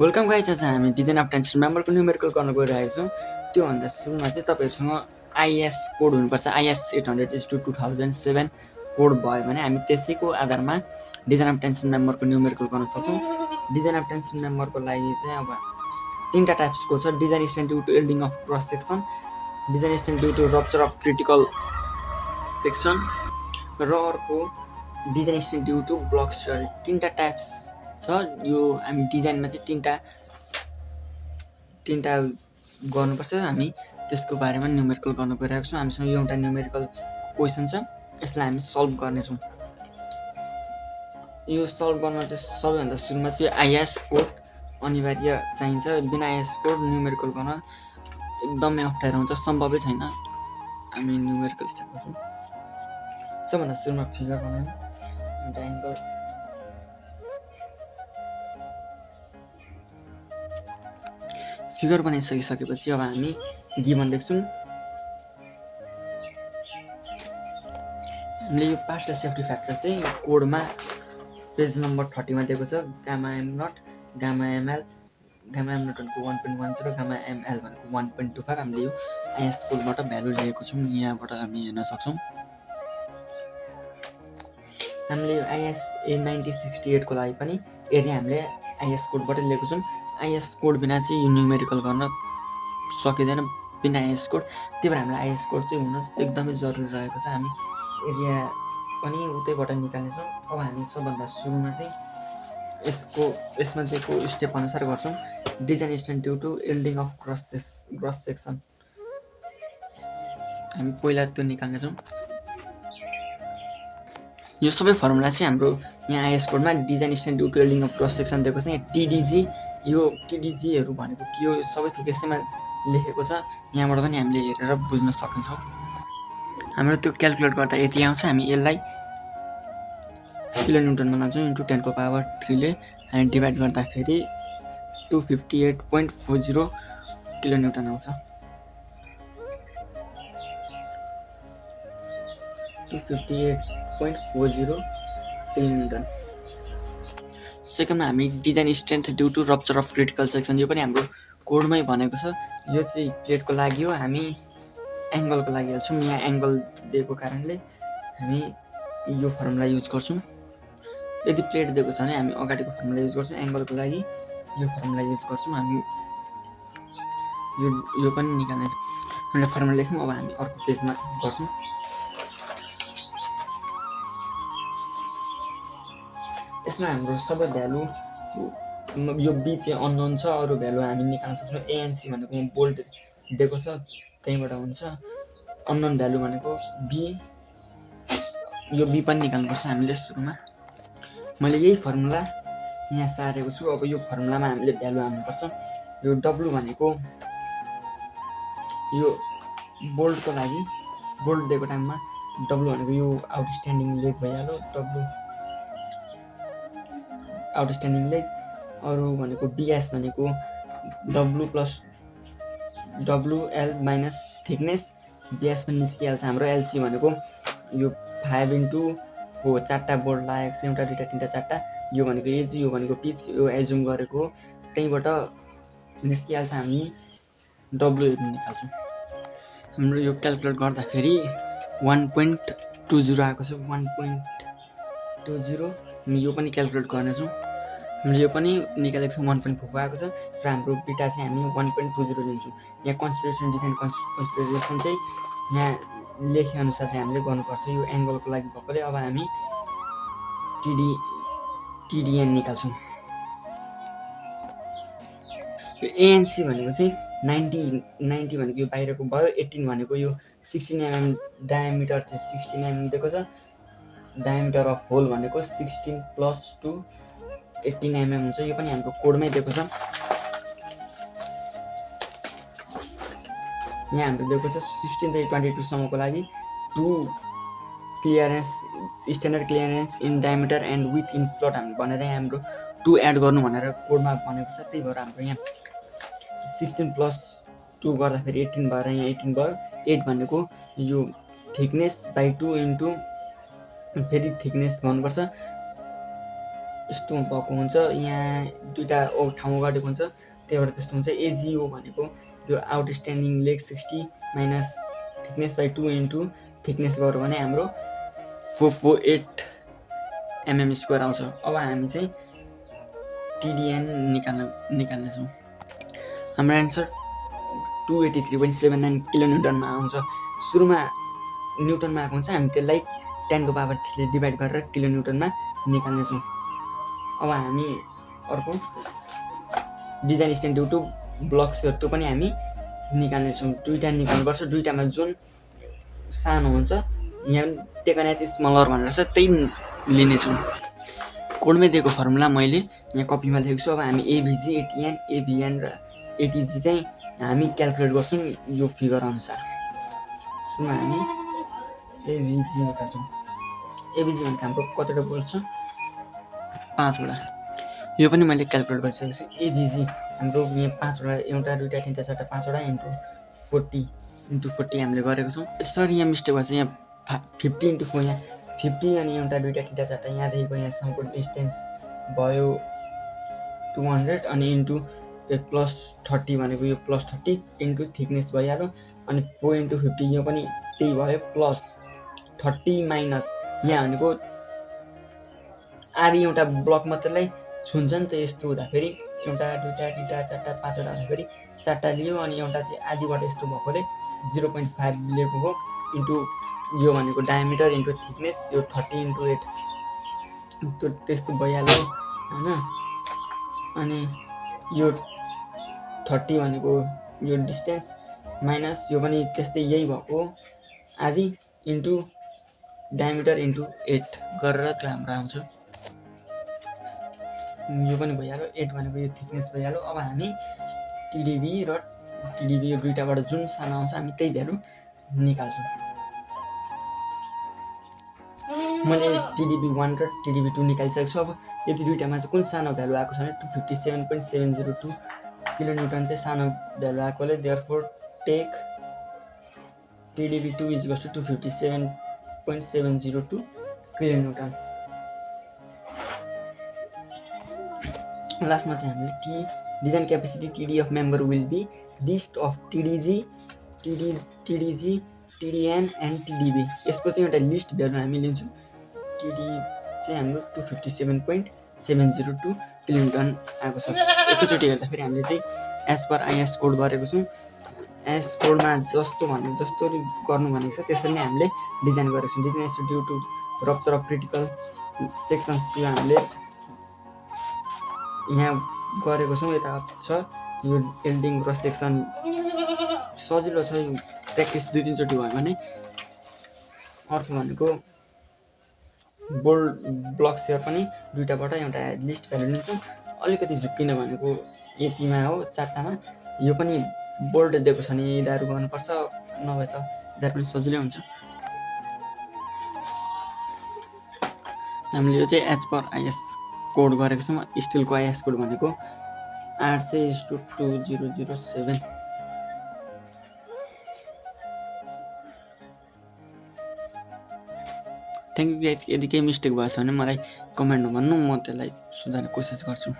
Welcome guys. आज हामी design of tension मेम्बरको numerical गर्न गइरहेको छौँ। त्योभन्दा सुरुमा चाहिँ तपाईँहरूसँग आइएस कोड हुनुपर्छ। आइएस 800/2007 कोड भयो भने हामी त्यसैको आधारमा डिजाइन अफ टेन्सन मेम्बरको न्युमेरिकल गर्न सक्छौँ। डिजाइन अफ टेन्सन मेम्बरको लागि चाहिँ अब तीनटा टाइप्सको छ। Design strength due to yielding of cross section, design strength due to rupture of critical section र अर्को design strength due to block story. तीनटा टाइप्स छ। यो हामी डिजाइनमा चाहिँ तीनटा गर्नुपर्छ। हामी त्यसको बारेमा न्युमेरिकल गर्न गइरहेको छौँ। हामीसँग यो एउटा न्युमेरिकल क्वेसन छ, यसलाई हामी सल्भ गर्नेछौँ। यो सल्भ गर्न चाहिँ सबैभन्दा सुरुमा चाहिँ आइएस कोड अनिवार्य चाहिन्छ। बिना आइएस कोड न्युमेरिकल गर्न एकदमै अप्ठ्यारो हुन्छ, सम्भवै छैन। हामी न्युमेरिकल स्टार्ट गर्छौँ। सबभन्दा सुरुमा फिगर बनाउनु, एउटा एङ्गल फिगर बनाइसकिसकेपछि अब हामी गिभन लेख्छौँ। हामीले यो पार्शियल सेफ्टी फ्याक्टर चाहिँ कोडमा पेज नम्बर 30 मा दिएको छ। Gamma M naught, gamma ML, gamma M naught भनेको 1.10, गामा एमएल भनेको 1.25। हामीले यो आइएस कोडबाट भ्यालु लिएको छौँ, यहाँबाट हामी हेर्न सक्छौँ। हामीले यो आइएस A9068 को लागि पनि एरिया हामीले आइएस कोडबाट लिएको छौँ। आइएस कोड बिना चाहिँ यो न्युमेरिकल गर्न सकिँदैन, बिना आइएस कोड। त्यही भएर हामीलाई आइएस कोड चाहिँ हुन एकदमै जरुरी रहेको छ। हामी एरिया पनि उतैबाट निकाल्नेछौँ। अब हामी सबभन्दा सुरुमा चाहिँ यसमा दिएको स्टेप अनुसार गर्छौँ। Design strength due to yielding of cross section, हामी पहिला त्यो निकाल्नेछौँ। यो सबै फर्मुला चाहिँ हाम्रो यहाँ आइएस कोडमा design strength due to yielding of cross section दिएको छ। यहाँ टिडिजी, यो टिडिजीहरू भनेको के हो, सबै थोक यसैमा लेखेको छ। यहाँबाट पनि हामीले हेरेर बुझ्न सक्छौँ। हाम्रो त्यो क्यालकुलेट गर्दा यति आउँछ। हामी यसलाई किलोन्युटनमा लान्छौँ इन्टु 10⁻³ ले हामी डिभाइड गर्दाखेरि 258.40 किलोन्युटन आउँछ। 258.40 किलोन्युटन। सेकेन्डमा हामी design strength due to rupture of critical section, यो पनि हाम्रो कोडमै भनेको छ। यो चाहिँ प्लेटको लागि हो, हामी एङ्गलको लागि हाल्छौँ। यहाँ एङ्गल दिएको कारणले हामी यो फर्मुला युज गर्छौँ। यदि प्लेट दिएको छ भने हामी अगाडिको फर्मुला युज गर्छौँ, एङ्गलको लागि यो फर्मुला युज गर्छौँ। हामी यो पनि निकाल्ने छ। हामीले फर्मुला लेख्यौँ। अब हामी अर्को पेजमा गर्छौँ। यसमा हाम्रो सबै भ्यालु, यो बी चाहिँ अननोन छ, अरू भ्यालु हामी निकाल्न सक्छौँ। एएनसी भनेको यहाँ बोल्ड दिएको छ, त्यहीँबाट हुन्छ। अननोन भ्यालु भनेको बी, यो बी पनि निकाल्नुपर्छ हामीले सुरुमा। मैले यही फर्मुला यहाँ सारेको छु। अब यो फर्मुलामा हामीले भ्यालु हाल्नुपर्छ। यो डब्लु भनेको यो बोल्डको लागि, बोल्ड दिएको टाइममा डब्लु भनेको यो आउटस्ट्यान्डिङ लेग भइहाल्यो, डब्लु आउटस्ट्यान्डिङ लेग। अरू भनेको बिएस भनेको W plus WL minus thickness, BS पनि निस्किहाल्छ हाम्रो। एलसी भनेको यो 5/4, 4टा बोल्ड लागेको छ, एउटा दुईटा तिनटा चारटा। यो भनेको एज, यो भनेको पिच, यो एजुम गरेको, त्यहीँबाट निस्किहाल्छ। हामी डब्लुहरू निकाल्छौँ। हाम्रो यो क्यालकुलेट गर्दाखेरि 1.20 आएको छ, 1.20। हामी यो पनि क्यालकुलेट गर्नेछौँ। हामीले यो पनि निकालेको छ, 1.4 आएको छ र हाम्रो बिटा चाहिँ हामी 1.20 लिन्छौँ। यहाँ कन्सिडरेसन, डिजाइन कन्सिडरेसन चाहिँ यहाँ लेखे अनुसार हामीले गर्नुपर्छ। यो एङ्गलको लागि भएकोले अब हामी टिडिएन निकाल्छौँ। यो एएनसी भनेको चाहिँ 90 भनेको यो बाहिरको भयो, 18 भनेको यो 16 mm डायमिटर चाहिँ 16 mm दिएको छ। डायमिटर अफ होल भनेको 16 + 2 18 mm हुन्छ। यो पनि हाम्रो कोडमै दिएको छ। यहाँ हाम्रो दिएको छ 16 देखि 22 सम्मको लागि 2 clearance, standard clearance in diameter and within slot हामी भनेर यहाँ हाम्रो 2 एड गर्नु भनेर कोडमा भनेको छ। त्यही भएर हाम्रो यहाँ 16 + 2 गर्दाखेरि 18 भएर यहाँ 18 भयो। 8 भनेको यो थिकनेस बाई 2 इन्टु फेरि थिकनेस गर्नुपर्छ। यस्तो भएको हुन्छ, यहाँ दुईवटा ठाउँ गरेको हुन्छ, त्यही भएर त्यस्तो हुन्छ। एजिओ भनेको यो outstanding leg 60 minus thickness by 2 into thickness गऱ्यो भने हाम्रो 448 mm स्क्वायर आउँछ। अब हामी चाहिँ टिडिएन निकाल्नेछौँ। हाम्रो एन्सर 283.79 किलोन्युटनमा आउँछ। सुरुमा न्युटनमा आएको हुन्छ, हामी त्यसलाई 10 को पावर 3 ले डिभाइड गरेर किलोन्युटनमा निकाल्नेछौँ। अब हामी अर्को design stand due to block shear त्यो पनि हामी निकाल्नेछौँ। दुईवटा निकाल्नुपर्छ, दुईवटामा जुन सानो हुन्छ यहाँ टेकन एज स्मलर भनेर छ त्यही लिनेछौँ। कोडमै दिएको फर्मुला मैले यहाँ कपीमा लेखेको छु। अब हामी एभिजी, एटिएन, एभिएन र एटिजी चाहिँ हामी क्यालकुलेट गर्छौँ यो फिगर अनुसार। सुरुमा हामी एभिजी निकाल्छौँ। एभिजी भनेको हाम्रो कतिवटा बोल्छ? 5 वटा। यो पनि मैले क्यालकुलेट गरिसकेको छु। एभिजी हाम्रो यहाँ 5 वटा, एउटा दुईवटा तिनवटा चारवटा 5 वटा इन्टु 40 हामीले गरेको छौँ। सरी यहाँ मिस्टेक भएको छ, यहाँ 50 इन्टु 4 यहाँ 50 अनि एउटा दुईवटा तिनवटा चारवटा यहाँदेखिको यहाँसम्मको डिस्टेन्स भयो 200 अनि इन्टु प्लस 30 भनेको यो प्लस 30 इन्टु थिकनेस भइहाल्यो अनि 4 इन्टु 50 यो पनि त्यही भयो प्लस 30 माइनस यहाँ भनेको आधी एउटा ब्लक मात्रैलाई छुन्छ नि त। यस्तो हुँदाखेरि एउटा दुईवटा तिनवटा चारवटा 5 वटा हुँदाखेरि 4वटा लियो अनि एउटा चाहिँ आधीबाट यस्तो भएकोले 0.5 लिएको भयो इन्टु यो भनेको डायमिटर इन्टु थिकनेस यो 30 इन्टु 8 त्यो त्यस्तो भइहाल्यो हैन। अनि यो 30 भनेको यो डिस्टेन्स माइनस यो पनि त्यस्तै यही भएको आधी इन्टु डायमिटर इन्टु 8 गरेर त्यो हाम्रो आउँछ। यो पनि भइहाल्यो 8 भनेको यो थिकनेस भइहाल्यो। अब हामी टिडिबी र टिडिबी यो दुईटाबाट जुन सानो आउँछ हामी त्यही भ्यालु निकाल्छौँ। मैले टिडिबी 1 र टिडिबी 2 निकालिसकेको छु। अब यदि दुईटामा चाहिँ कुन सानो भ्यालु आएको छ भने 257.702 किलोन्युटन चाहिँ सानो भ्यालु आएकोले देयरफोर टेक टिडिबी 2 = 257.702 किलोन्युटन। लास्टमा चाहिँ हामीले design capacity TD of member will be least of TDG, TDN and TDB. यसको चाहिँ एउटा लिस्ट भ्यालु हामी लिन्छौँ। टिडी चाहिँ हाम्रो 257.702 किलोन्युटन आएको छ। एकैचोटि हेर्दाखेरि हामीले चाहिँ एज पर आइएस कोड गरेको छौँ। एस कोडमा जस्तो गर्नु भनेको छ त्यसरी नै हामीले डिजाइन गरेको छौँ। Design due to rupture of critical sections चाहिँ हामीले यहाँ गरेको छौँ। यता छ यो एल्डिङ क्रस सेक्सन सजिलो छ, यो प्र्याक्टिस 2-3 चोटि भयो भने। अर्को भनेको बोल्ड ब्लक सेयर पनि दुईटाबाट एउटा लिस्ट भ्यालु लिन्छौँ। अलिकति झुक्किन भनेको यतिमा हो 4टामा। यो पनि बोल्ड दिएको छ नि यिनीहरू गर्नुपर्छ, नभए त यिनीहरू पनि सजिलै हुन्छ। हामीले यो चाहिँ एज पर आइएस कोड गरेको छौँ। स्टिलको आइएस कोड भनेको Rcc-2007। Thank you guys. यदि केही मिस्टेक भएछ भने मलाई कमेन्टमा भन्नु, म त्यसलाई सुधार्ने कोसिस गर्छु।